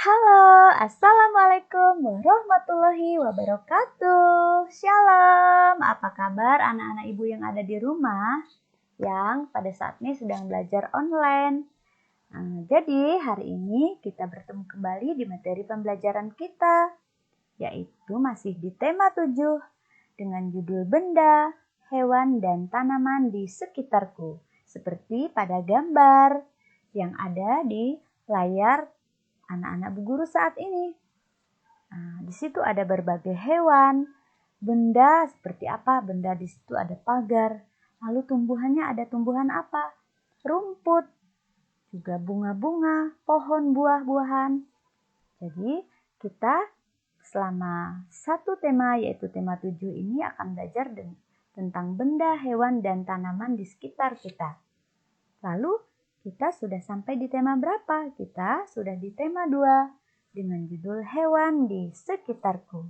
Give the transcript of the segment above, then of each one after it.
Halo, Assalamualaikum warahmatullahi wabarakatuh. Shalom, apa kabar anak-anak ibu yang ada di rumah yang pada saat ini sedang belajar online? Jadi hari ini kita bertemu kembali di materi pembelajaran kita, yaitu masih di tema 7 dengan judul benda, hewan, dan tanaman di sekitarku. Seperti pada gambar yang ada di layar anak-anak Bu Guru saat ini. Di situ ada berbagai hewan, benda seperti apa? Benda di situ ada pagar. Lalu tumbuhannya ada tumbuhan apa? Rumput, juga bunga-bunga, pohon buah-buahan. Jadi kita selama satu tema yaitu tema 7 ini akan belajar tentang benda, hewan, dan tanaman di sekitar kita. Lalu kita sudah sampai di tema berapa? Kita sudah di tema 2 dengan judul hewan di sekitarku.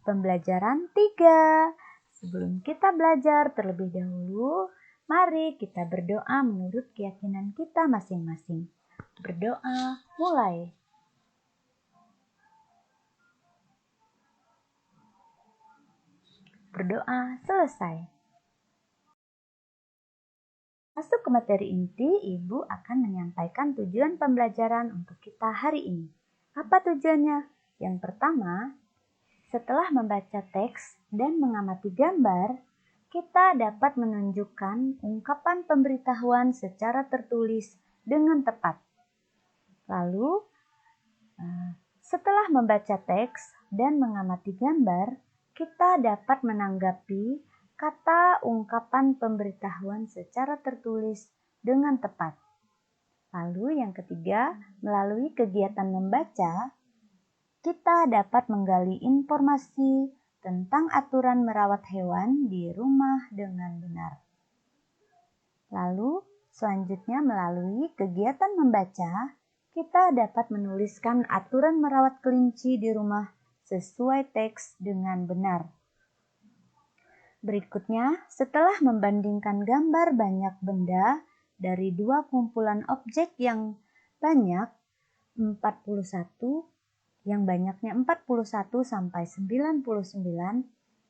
Pembelajaran 3. Sebelum kita belajar terlebih dahulu, mari kita berdoa menurut keyakinan kita masing-masing. Berdoa mulai. Berdoa selesai. Masuk ke materi inti, Ibu akan menyampaikan tujuan pembelajaran untuk kita hari ini. Apa tujuannya? Yang pertama, setelah membaca teks dan mengamati gambar, kita dapat menunjukkan ungkapan pemberitahuan secara tertulis dengan tepat. Lalu, setelah membaca teks dan mengamati gambar, kita dapat menanggapi kata ungkapan pemberitahuan secara tertulis dengan tepat. Lalu yang ketiga, melalui kegiatan membaca, kita dapat menggali informasi tentang aturan merawat hewan di rumah dengan benar. Lalu selanjutnya melalui kegiatan membaca, kita dapat menuliskan aturan merawat kelinci di rumah sesuai teks dengan benar. Berikutnya, setelah membandingkan gambar banyak benda dari dua kumpulan objek yang banyak, 41, yang banyaknya 41 sampai 99,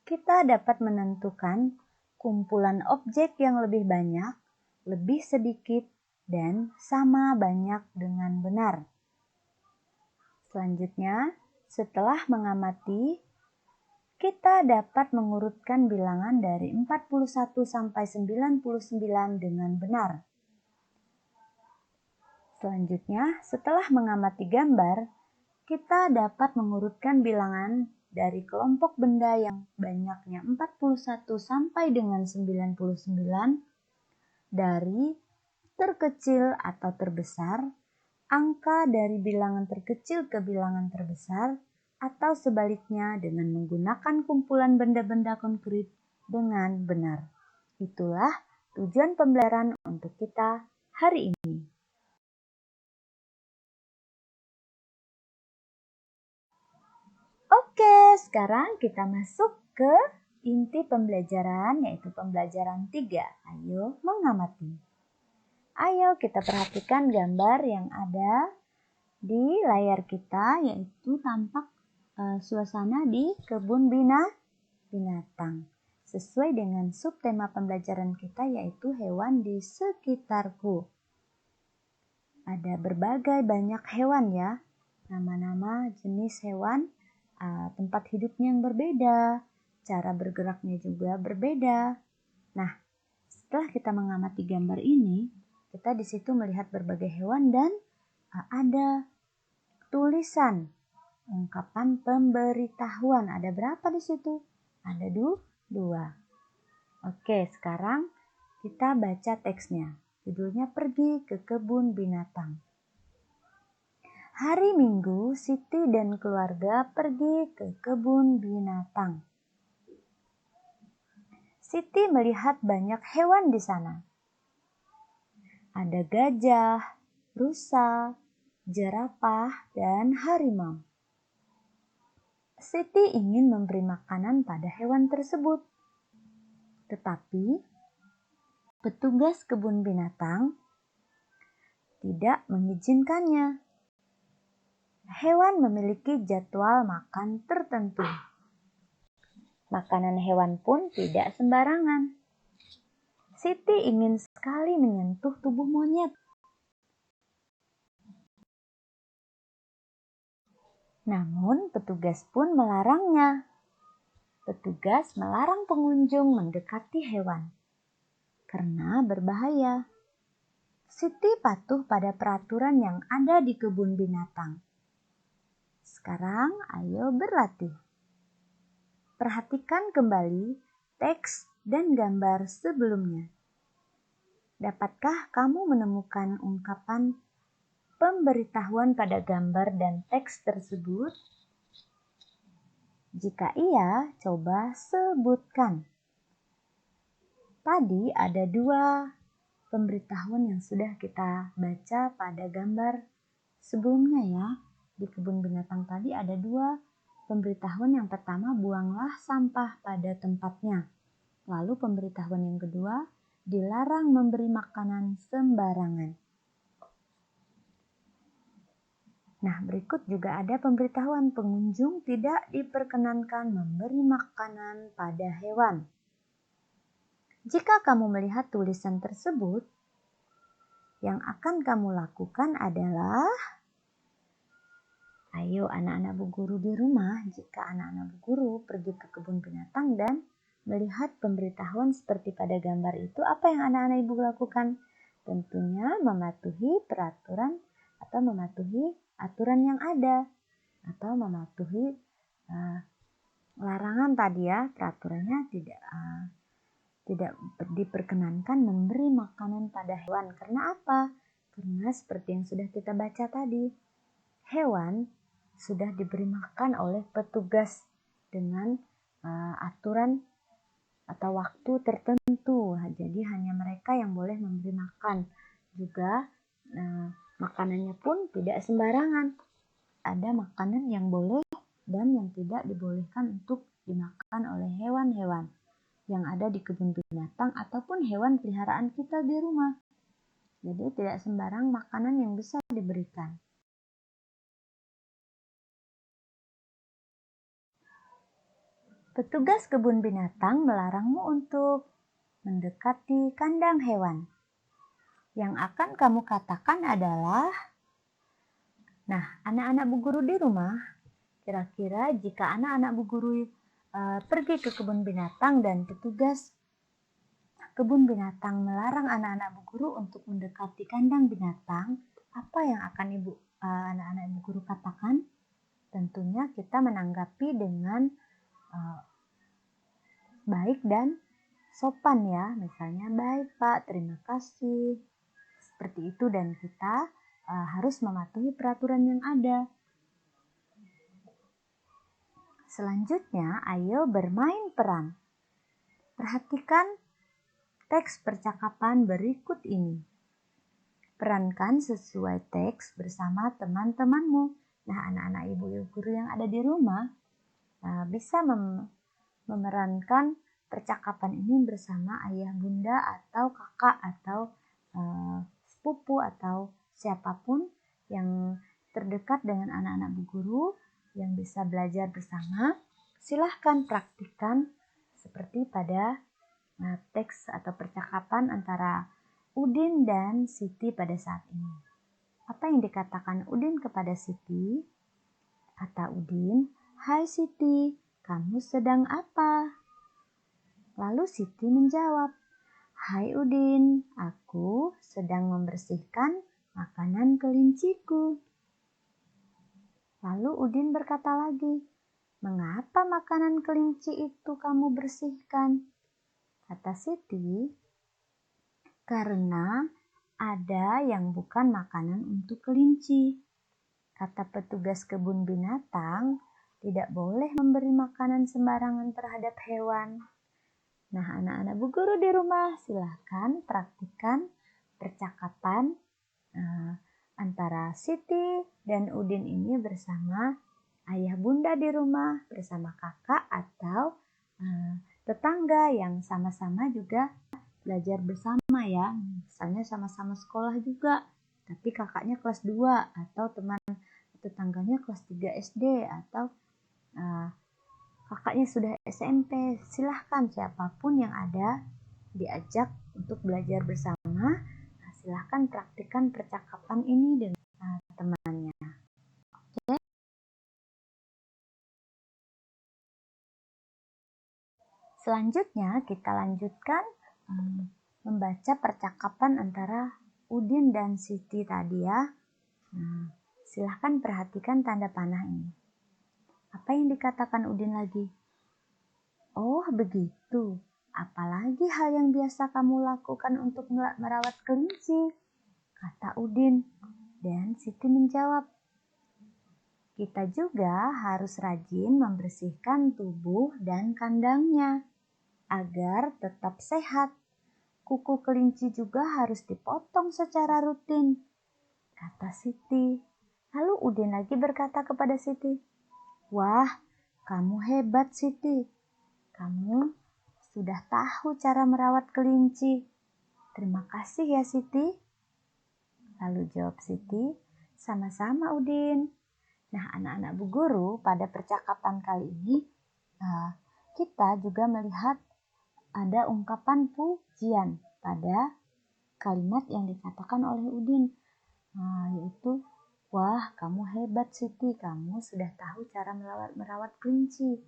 kita dapat menentukan kumpulan objek yang lebih banyak, lebih sedikit, dan sama banyak dengan benar. Selanjutnya, setelah mengamati, kita dapat mengurutkan bilangan dari 41 sampai 99 dengan benar. Selanjutnya, setelah mengamati gambar, kita dapat mengurutkan bilangan dari kelompok benda yang banyaknya 41 sampai dengan 99 dari terkecil atau terbesar, angka dari bilangan terkecil ke bilangan terbesar, atau sebaliknya dengan menggunakan kumpulan benda-benda konkret dengan benar. Itulah tujuan pembelajaran untuk kita hari ini. Oke, sekarang kita masuk ke inti pembelajaran, yaitu pembelajaran 3. Ayo mengamati. Ayo kita perhatikan gambar yang ada di layar kita, yaitu tampak suasana di kebun binatang. Sesuai dengan subtema pembelajaran kita, yaitu hewan di sekitarku. Ada berbagai banyak hewan ya, nama-nama jenis hewan, tempat hidupnya yang berbeda, cara bergeraknya juga berbeda. Nah, setelah kita mengamati gambar ini, kita di situ melihat berbagai hewan dan ada tulisan ungkapan pemberitahuan. Ada berapa di situ? Ada 2. Oke, sekarang kita baca teksnya. Judulnya Pergi ke Kebun Binatang. Hari Minggu, Siti dan keluarga pergi ke kebun binatang. Siti melihat banyak hewan di sana. Ada gajah, rusa, jerapah, dan harimau. Siti ingin memberi makanan pada hewan tersebut. Tetapi petugas kebun binatang tidak mengizinkannya. Hewan memiliki jadwal makan tertentu. Makanan hewan pun tidak sembarangan. Siti ingin sekali menyentuh tubuh monyet. Namun petugas pun melarangnya. Petugas melarang pengunjung mendekati hewan karena berbahaya. Siti patuh pada peraturan yang ada di kebun binatang. Sekarang ayo berlatih. Perhatikan kembali teks dan gambar sebelumnya. Dapatkah kamu menemukan ungkapan pemberitahuan pada gambar dan teks tersebut? Jika iya, coba sebutkan. Tadi ada 2 pemberitahuan yang sudah kita baca pada gambar sebelumnya ya. Di kebun binatang tadi ada 2 pemberitahuan. Yang pertama, buanglah sampah pada tempatnya. Lalu pemberitahuan yang kedua, dilarang memberi makanan sembarangan. Nah, berikut juga ada pemberitahuan pengunjung tidak diperkenankan memberi makanan pada hewan. Jika kamu melihat tulisan tersebut, yang akan kamu lakukan adalah, ayo anak-anak Bu Guru di rumah, jika anak-anak Bu Guru pergi ke kebun binatang dan melihat pemberitahuan seperti pada gambar itu, apa yang anak-anak Ibu lakukan? Tentunya mematuhi peraturan atau mematuhi aturan yang ada, atau mematuhi larangan tadi ya. Peraturannya tidak diperkenankan memberi makanan pada hewan. Karena apa? Karena seperti yang sudah kita baca tadi, hewan sudah diberi makan oleh petugas dengan aturan atau waktu tertentu. Jadi hanya mereka yang boleh memberi makan. Juga makanannya pun tidak sembarangan. Ada makanan yang boleh dan yang tidak dibolehkan untuk dimakan oleh hewan-hewan yang ada di kebun binatang ataupun hewan peliharaan kita di rumah. Jadi tidak sembarang makanan yang bisa diberikan. Petugas kebun binatang melarangmu untuk mendekati kandang hewan. Yang akan kamu katakan adalah, nah, anak-anak Bu Guru di rumah, kira-kira jika anak-anak Bu Guru pergi ke kebun binatang dan petugas kebun binatang melarang anak-anak Bu Guru untuk mendekati kandang binatang, apa yang akan anak-anak Ibu Guru katakan? Tentunya kita menanggapi dengan baik dan sopan ya. Misalnya, baik Pak, terima kasih. Seperti itu, dan kita harus mematuhi peraturan yang ada. Selanjutnya, ayo bermain peran. Perhatikan teks percakapan berikut ini. Perankan sesuai teks bersama teman-temanmu. Nah, anak-anak ibu guru yang ada di rumah bisa memerankan percakapan ini bersama ayah, bunda, atau kakak, atau sepupu, atau siapapun yang terdekat dengan anak-anak Bu Guru yang bisa belajar bersama. Silahkan praktikkan seperti pada teks atau percakapan antara Udin dan Siti pada saat ini. Apa yang dikatakan Udin kepada Siti? Kata Udin, "Hai Siti, kamu sedang apa?" Lalu Siti menjawab, "Hai Udin, aku sedang membersihkan makanan kelinciku." Lalu Udin berkata lagi, "Mengapa makanan kelinci itu kamu bersihkan?" Kata Siti, "Karena ada yang bukan makanan untuk kelinci." Kata petugas kebun binatang, tidak boleh memberi makanan sembarangan terhadap hewan. Nah, anak-anak Bu Guru di rumah, silahkan praktikkan percakapan antara Siti dan Udin ini bersama ayah bunda di rumah, bersama kakak atau tetangga yang sama-sama juga belajar bersama ya. Misalnya sama-sama sekolah juga, tapi kakaknya kelas 2 atau teman tetangganya kelas 3 SD atau kakaknya sudah SMP. Silahkan siapapun yang ada diajak untuk belajar bersama. Silahkan praktikkan percakapan ini dengan temannya. Oke. Selanjutnya kita lanjutkan membaca percakapan antara Udin dan Siti tadi ya. Silahkan perhatikan tanda panah ini. Apa yang dikatakan Udin lagi? Oh begitu. Apalagi hal yang biasa kamu lakukan untuk merawat kelinci? Kata Udin. Dan Siti menjawab, kita juga harus rajin membersihkan tubuh dan kandangnya agar tetap sehat. Kuku kelinci juga harus dipotong secara rutin, kata Siti. Lalu Udin lagi berkata kepada Siti, wah, kamu hebat Siti. Kamu sudah tahu cara merawat kelinci. Terima kasih ya Siti. Lalu jawab Siti, sama-sama Udin. Nah anak-anak Bu Guru, pada percakapan kali ini kita juga melihat ada ungkapan pujian pada kalimat yang dikatakan oleh Udin, yaitu, wah kamu hebat Siti, kamu sudah tahu cara merawat kelinci.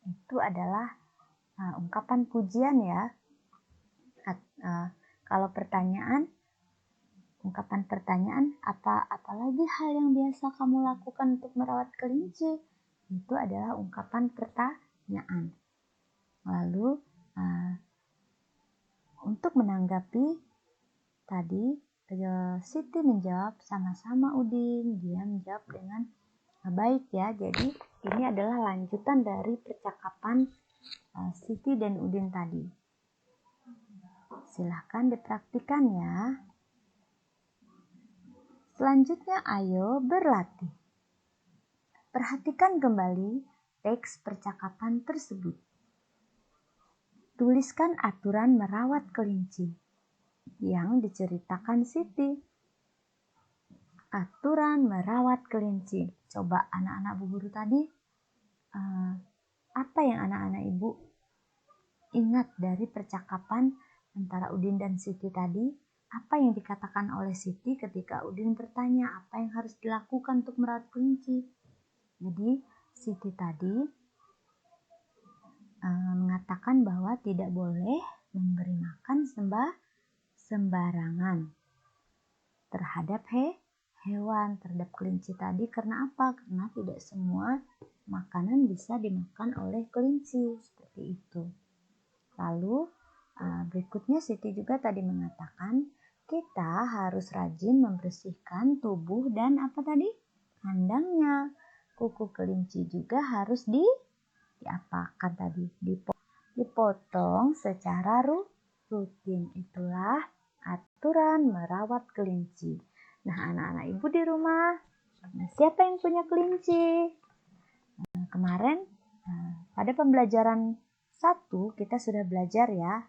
Itu adalah ungkapan pujian ya. Kalau ungkapan pertanyaan, apalagi hal yang biasa kamu lakukan untuk merawat kelinci? Itu adalah ungkapan pertanyaan. Lalu untuk menanggapi tadi, Siti menjawab sama-sama Udin. Dia menjawab dengan baik ya. Jadi ini adalah lanjutan dari percakapan Siti dan Udin tadi. Silahkan dipraktikkan ya. Selanjutnya ayo berlatih. Perhatikan kembali teks percakapan tersebut. Tuliskan aturan merawat kelinci yang diceritakan Siti. Aturan merawat kelinci. Coba anak-anak Bu Guru tadi, apa yang anak-anak Ibu ingat dari percakapan antara Udin dan Siti tadi? Apa yang dikatakan oleh Siti ketika Udin bertanya apa yang harus dilakukan untuk merawat kelinci? Jadi Siti tadi mengatakan bahwa tidak boleh memberi makan sembarangan terhadap hewan, terhadap kelinci tadi. Karena apa? Karena tidak semua makanan bisa dimakan oleh kelinci, seperti itu. Lalu berikutnya Siti juga tadi mengatakan kita harus rajin membersihkan tubuh dan apa tadi? Kandangnya. Kuku kelinci juga harus diapakan tadi? Dipotong secara rutin. Itulah aturan merawat kelinci. Nah, anak-anak Ibu di rumah, siapa yang punya kelinci? Kemarin pada pembelajaran 1 kita sudah belajar ya,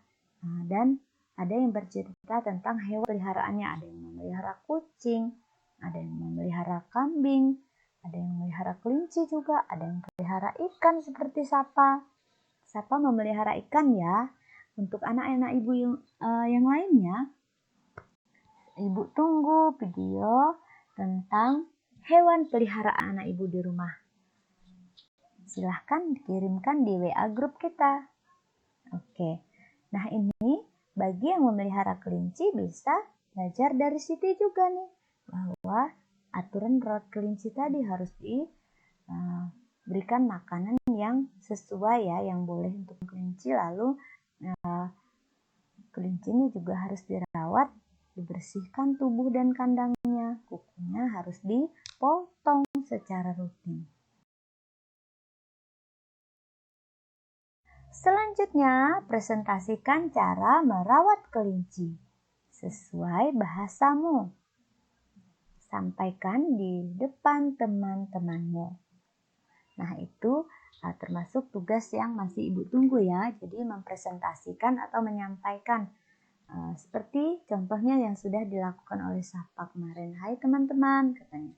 dan ada yang bercerita tentang hewan peliharaannya. Ada yang memelihara kucing, ada yang memelihara kambing, ada yang memelihara kelinci juga, ada yang memelihara ikan seperti Sapa. Sapa memelihara ikan ya. Untuk anak-anak Ibu yang lainnya, Ibu tunggu video tentang hewan peliharaan anak Ibu di rumah. Silahkan dikirimkan di WA grup kita. Oke, nah ini bagi yang memelihara kelinci bisa belajar dari Siti juga nih, bahwa aturan merawat kelinci tadi harus diberikan makanan yang sesuai ya, yang boleh untuk kelinci. Lalu kelinci ini juga harus dirawat, dibersihkan tubuh dan kandangnya, kukunya harus dipotong secara rutin. Selanjutnya, presentasikan cara merawat kelinci sesuai bahasamu. Sampaikan di depan teman-temanmu. Nah, itu termasuk tugas yang masih Ibu tunggu ya. Jadi mempresentasikan atau menyampaikan seperti contohnya yang sudah dilakukan oleh Sapa kemarin. Hai teman-teman, katanya.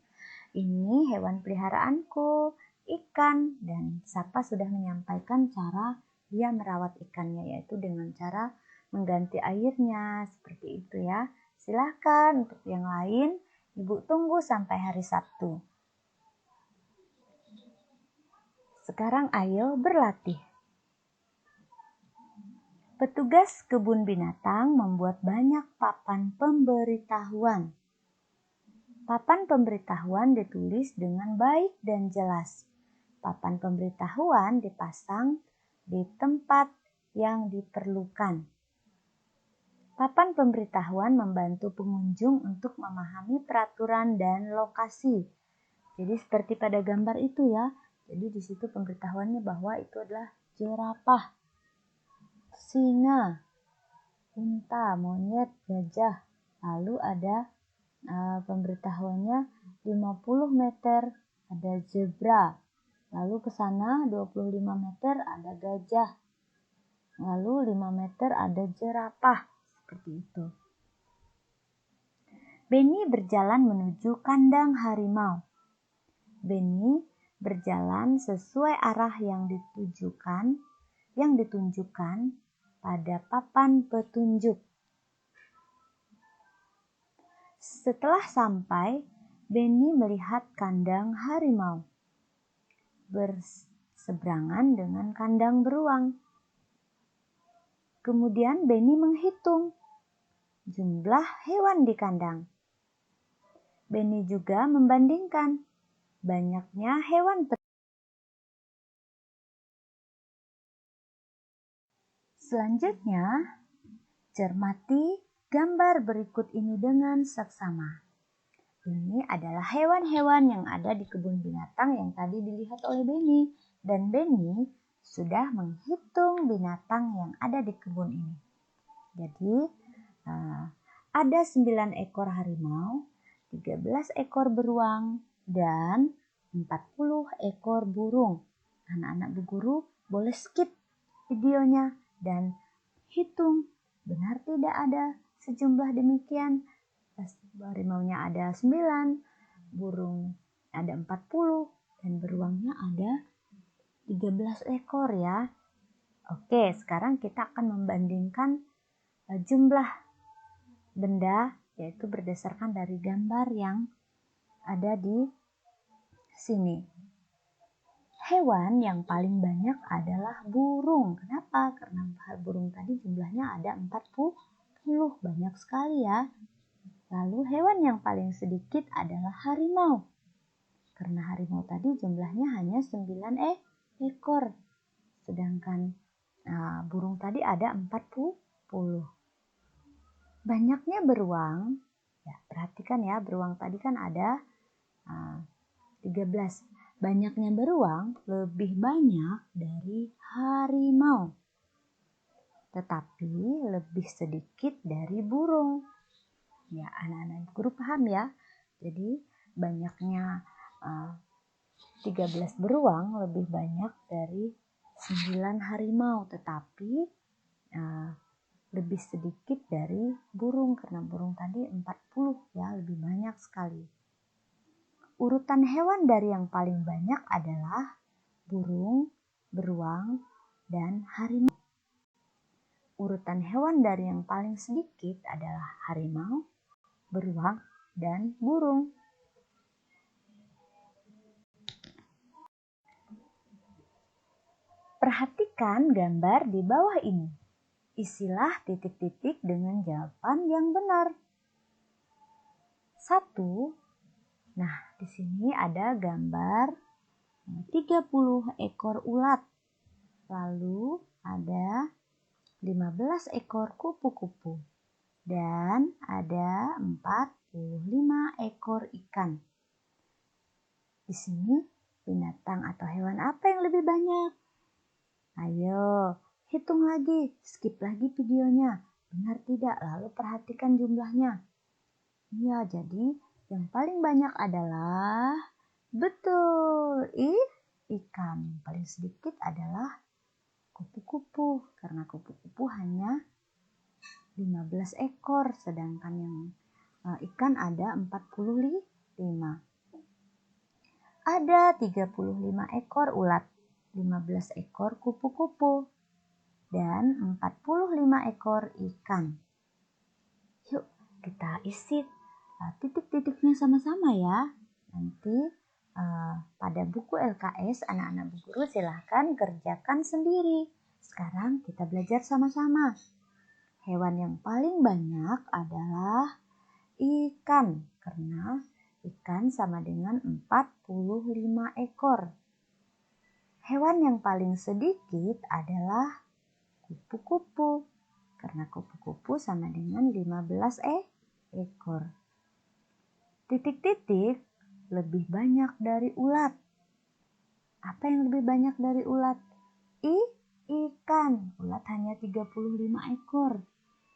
ini hewan peliharaanku, ikan. Dan Sapa sudah menyampaikan cara dia merawat ikannya, yaitu dengan cara mengganti airnya, seperti itu ya. Silahkan untuk yang lain, Ibu tunggu sampai hari Sabtu. Sekarang ayo berlatih. Petugas kebun binatang membuat banyak papan pemberitahuan. Papan pemberitahuan ditulis dengan baik dan jelas. Papan pemberitahuan dipasang di tempat yang diperlukan. Papan pemberitahuan membantu pengunjung untuk memahami peraturan dan lokasi. Jadi seperti pada gambar itu ya. Jadi di situ pemberitahuannya bahwa itu adalah jerapah, singa, unta, monyet, gajah. Lalu ada pemberitahuannya 50 meter ada zebra. Lalu ke sana 25 meter ada gajah. Lalu 5 meter ada jerapah. Seperti itu. Benny berjalan menuju kandang harimau. Benny berjalan sesuai arah yang ditunjukkan pada papan petunjuk. Setelah sampai, Benny melihat kandang harimau berseberangan dengan kandang beruang. Kemudian Benny menghitung jumlah hewan di kandang. Benny juga membandingkan banyaknya hewan. Selanjutnya, cermati gambar berikut ini dengan seksama. Ini adalah hewan-hewan yang ada di kebun binatang yang tadi dilihat oleh Benny. Dan Benny sudah menghitung binatang yang ada di kebun ini. Jadi, ada 9 ekor harimau, 13 ekor beruang, dan 40 ekor burung. Anak-anak Bu Guru boleh skip videonya dan hitung benar tidak ada sejumlah demikian. Harimaunya ada 9, burung ada 40, dan beruangnya ada 13 ekor ya. Oke, sekarang kita akan membandingkan jumlah benda, yaitu berdasarkan dari gambar yang ada di sini. Hewan yang paling banyak adalah burung. Kenapa? Karena burung tadi jumlahnya ada 40, banyak sekali ya. Lalu hewan yang paling sedikit adalah harimau. Karena harimau tadi jumlahnya hanya 9 ekor. Sedangkan burung tadi ada 40. Banyaknya beruang, ya perhatikan ya, beruang tadi kan ada 13. Banyaknya beruang lebih banyak dari harimau, tetapi lebih sedikit dari burung. Ya, anak-anak guru paham ya. Jadi banyaknya 13 beruang lebih banyak dari 9 harimau, tetapi lebih sedikit dari burung karena burung tadi 40 ya, lebih banyak sekali. Urutan hewan dari yang paling banyak adalah burung, beruang, dan harimau. Urutan hewan dari yang paling sedikit adalah harimau, beruang, dan burung. Perhatikan gambar di bawah ini. Isilah titik-titik dengan jawaban yang benar. 1. Nah, di sini ada gambar 30 ekor ulat. Lalu ada 15 ekor kupu-kupu. Dan ada 45 ekor ikan. Di sini binatang atau hewan apa yang lebih banyak? Ayo, hitung lagi, skip lagi videonya. Benar tidak? Lalu perhatikan jumlahnya. Ya, jadi yang paling banyak adalah betul, ikan. Yang paling sedikit adalah kupu-kupu, karena kupu-kupu hanya 15 ekor, sedangkan yang ikan ada 45. ada 35 ekor ulat, 15 ekor kupu-kupu, dan 45 ekor ikan. Yuk kita isi titik-titiknya sama-sama ya. Nanti pada buku LKS anak-anak Bu Guru silahkan kerjakan sendiri. Sekarang kita belajar sama-sama. Hewan yang paling banyak adalah ikan, karena ikan sama dengan 45 ekor. Hewan yang paling sedikit adalah kupu-kupu, karena kupu-kupu sama dengan 15 ekor. Titik-titik lebih banyak dari ulat. Apa yang lebih banyak dari ulat? Ikan. Ulat hanya 35 ekor,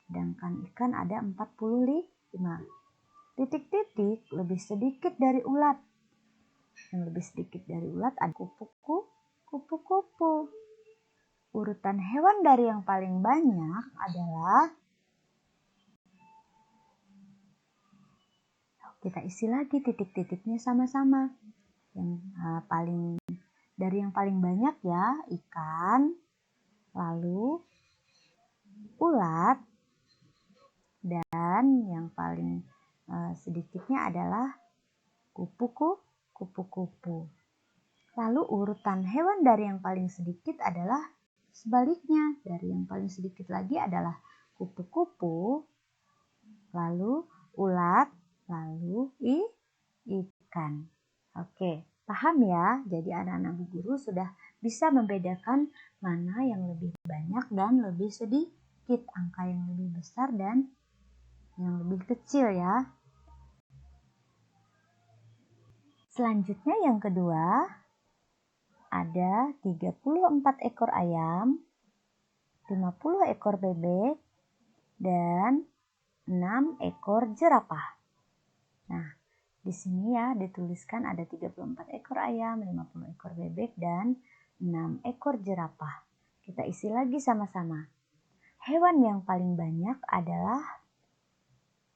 sedangkan ikan ada 45. Titik-titik lebih sedikit dari ulat. Yang lebih sedikit dari ulat ada kupu-kupu. Urutan hewan dari yang paling banyak adalah, kita isi lagi titik-titiknya sama-sama. Dari yang paling banyak ya, ikan, lalu ulat, dan yang paling sedikitnya adalah kupu-kupu. Lalu urutan hewan dari yang paling sedikit adalah sebaliknya. Dari yang paling sedikit lagi adalah kupu-kupu, lalu ulat, lalu ikan. Oke, paham ya? Jadi anak-anak Bu Guru sudah bisa membedakan mana yang lebih banyak dan lebih sedikit, angka yang lebih besar dan yang lebih kecil ya. Selanjutnya yang kedua, ada 34 ekor ayam, 50 ekor bebek, dan 6 ekor jerapah. Nah, di sini ya dituliskan ada 34 ekor ayam, 50 ekor bebek, dan 6 ekor jerapah. Kita isi lagi sama-sama. Hewan yang paling banyak adalah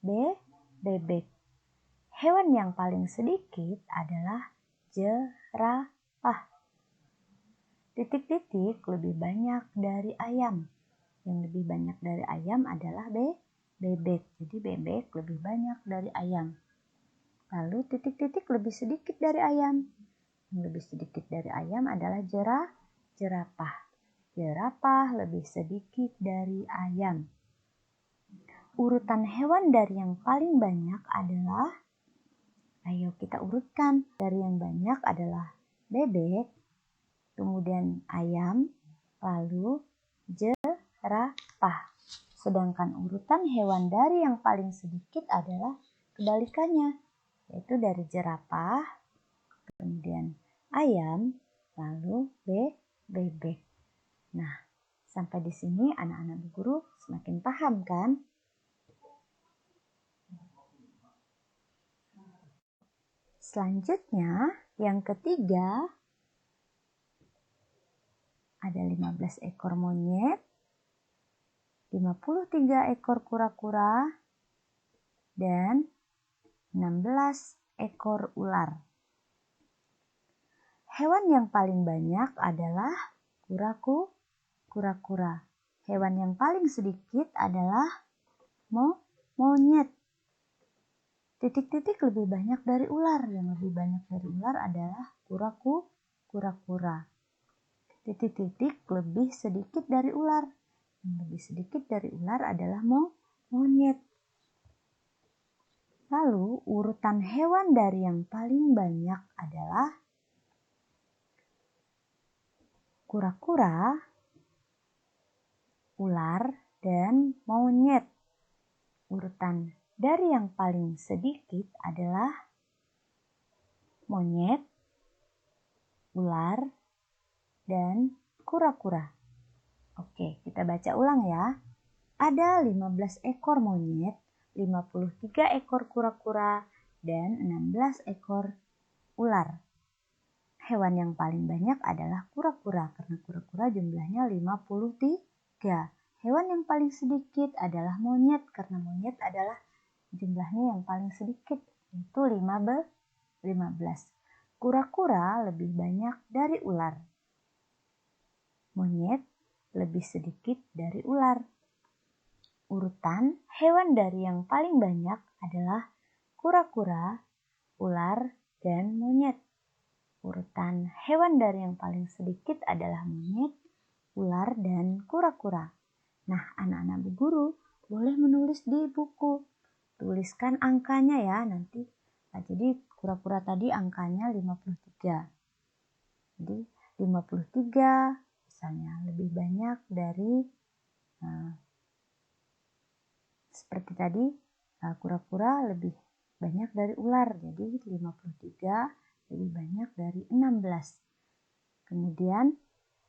bebek. Hewan yang paling sedikit adalah jerapah. Titik-titik lebih banyak dari ayam. Yang lebih banyak dari ayam adalah bebek. Jadi bebek lebih banyak dari ayam. Lalu titik-titik lebih sedikit dari ayam. Yang lebih sedikit dari ayam adalah jerapah. Jerapah lebih sedikit dari ayam. Urutan hewan dari yang paling banyak adalah, ayo kita urutkan. Dari yang banyak adalah bebek, kemudian ayam, lalu jerapah. Sedangkan urutan hewan dari yang paling sedikit adalah kebalikannya, yaitu dari jerapah, kemudian ayam, lalu bebek. Nah, sampai di sini anak-anak Bu Guru semakin paham kan? Selanjutnya, yang ketiga, ada 15 ekor monyet, 53 ekor kura-kura, dan 16 ekor ular. Hewan yang paling banyak adalah kura-kura. Hewan yang paling sedikit adalah monyet. Titik-titik lebih banyak dari ular. Yang lebih banyak dari ular adalah kura-kura. Titik-titik lebih sedikit dari ular. Yang lebih sedikit dari ular adalah monyet. Lalu urutan hewan dari yang paling banyak adalah kura-kura, ular, dan monyet. Urutan dari yang paling sedikit adalah monyet, ular, dan kura-kura. Oke, kita baca ulang ya. Ada 15 ekor monyet, 53 ekor kura-kura, dan 16 ekor ular. Hewan yang paling banyak adalah kura-kura, karena kura-kura jumlahnya 53. Hewan yang paling sedikit adalah monyet, karena monyet adalah jumlahnya yang paling sedikit, yaitu 15. Kura-kura lebih banyak dari ular. Monyet lebih sedikit dari ular. Urutan hewan dari yang paling banyak adalah kura-kura, ular, dan monyet. Urutan hewan dari yang paling sedikit adalah monyet, ular, dan kura-kura. Nah, anak-anak Bu Guru boleh menulis di buku. Tuliskan angkanya ya nanti. Nah, jadi kura-kura tadi angkanya 53. Jadi 53 misalnya lebih banyak dari seperti tadi kura-kura lebih banyak dari ular. Jadi 53 lebih banyak dari 16. Kemudian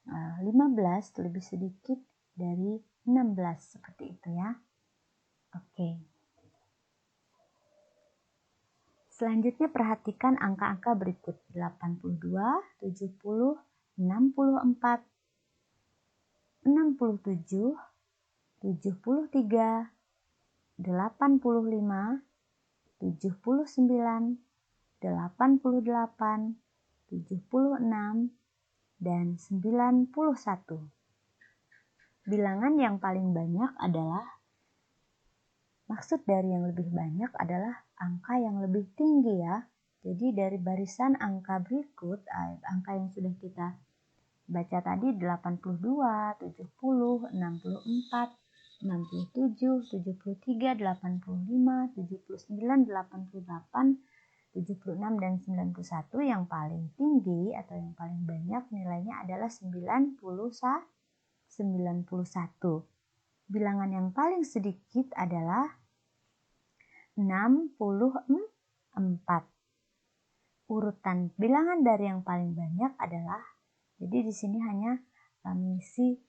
15 lebih sedikit dari 16 seperti itu ya. Oke. Selanjutnya perhatikan angka-angka berikut 82, 70, 64, 67, 73, 85, 79, 88, 76, dan 91. Bilangan yang paling banyak adalah maksud dari yang lebih banyak adalah angka yang lebih tinggi ya. Jadi dari barisan angka berikut, angka yang sudah kita baca tadi 82, 70, 64, 67, 73, 85, 79, 88, 76, dan 91 yang paling tinggi atau yang paling banyak nilainya adalah 91. Bilangan yang paling sedikit adalah 64. Urutan bilangan dari yang paling banyak adalah, jadi di sini hanya mengisi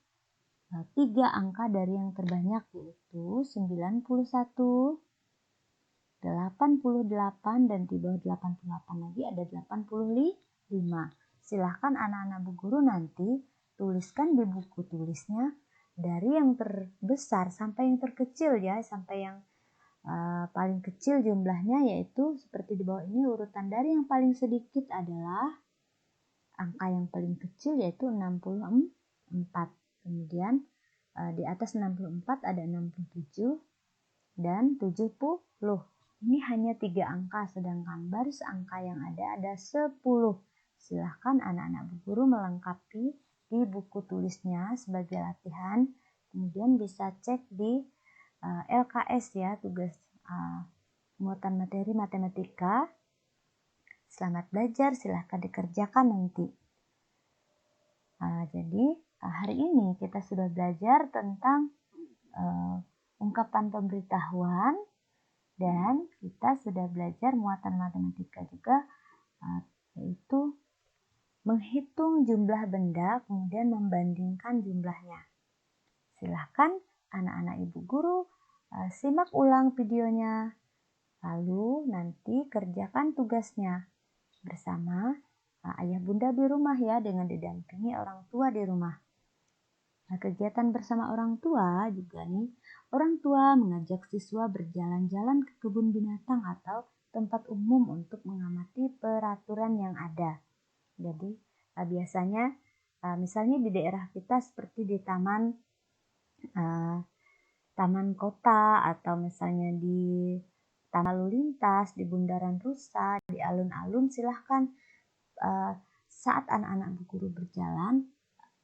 3 angka dari yang terbanyak, yaitu 91, 88, dan di bawah 88 lagi ada 85. Silahkan anak-anak Bu Guru nanti tuliskan di buku tulisnya dari yang terbesar sampai yang terkecil ya, sampai yang paling kecil jumlahnya, yaitu seperti di bawah ini. Urutan dari yang paling sedikit adalah angka yang paling kecil yaitu 64. Kemudian di atas 64 ada 67 dan 70. Ini hanya 3 angka, sedangkan baris angka yang ada 10. Silahkan anak-anak Bu Guru melengkapi di buku tulisnya sebagai latihan. Kemudian bisa cek di LKS ya, tugas muatan materi matematika. Selamat belajar, silahkan dikerjakan nanti. Jadi hari ini kita sudah belajar tentang ungkapan pemberitahuan, dan kita sudah belajar muatan matematika juga, yaitu menghitung jumlah benda kemudian membandingkan jumlahnya. Silahkan anak-anak Ibu Guru simak ulang videonya, lalu nanti kerjakan tugasnya bersama ayah bunda di rumah ya, dengan didampingi orang tua di rumah. Nah, kegiatan bersama orang tua juga nih, orang tua mengajak siswa berjalan-jalan ke kebun binatang atau tempat umum untuk mengamati peraturan yang ada. Jadi biasanya misalnya di daerah kita seperti di taman kota, atau misalnya di taman lalu lintas, di bundaran rusa, di alun-alun, silahkan saat anak-anak Bu Guru berjalan,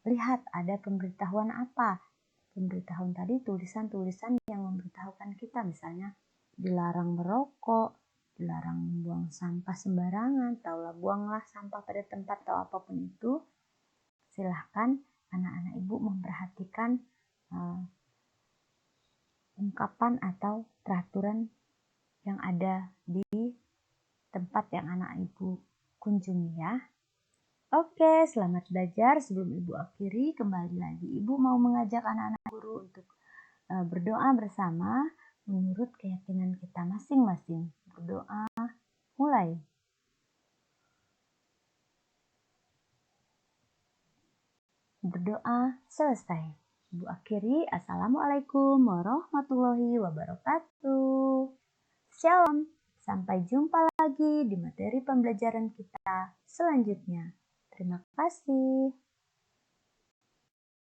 lihat ada pemberitahuan apa. Pemberitahuan tadi tulisan-tulisan yang memberitahukan kita, misalnya dilarang merokok, dilarang membuang sampah sembarangan, taulah buanglah sampah pada tempat atau apapun itu. Silahkan anak-anak Ibu memperhatikan ungkapan atau peraturan yang ada di tempat yang anak Ibu kunjungi ya. Oke, selamat belajar. Sebelum Ibu akhiri, kembali lagi Ibu mau mengajak anak-anak guru untuk berdoa bersama menurut keyakinan kita masing-masing. Berdoa, mulai. Berdoa, selesai. Ibu akhiri, Assalamualaikum warahmatullahi wabarakatuh. Shalom. Sampai jumpa lagi di materi pembelajaran kita selanjutnya. Terima kasih.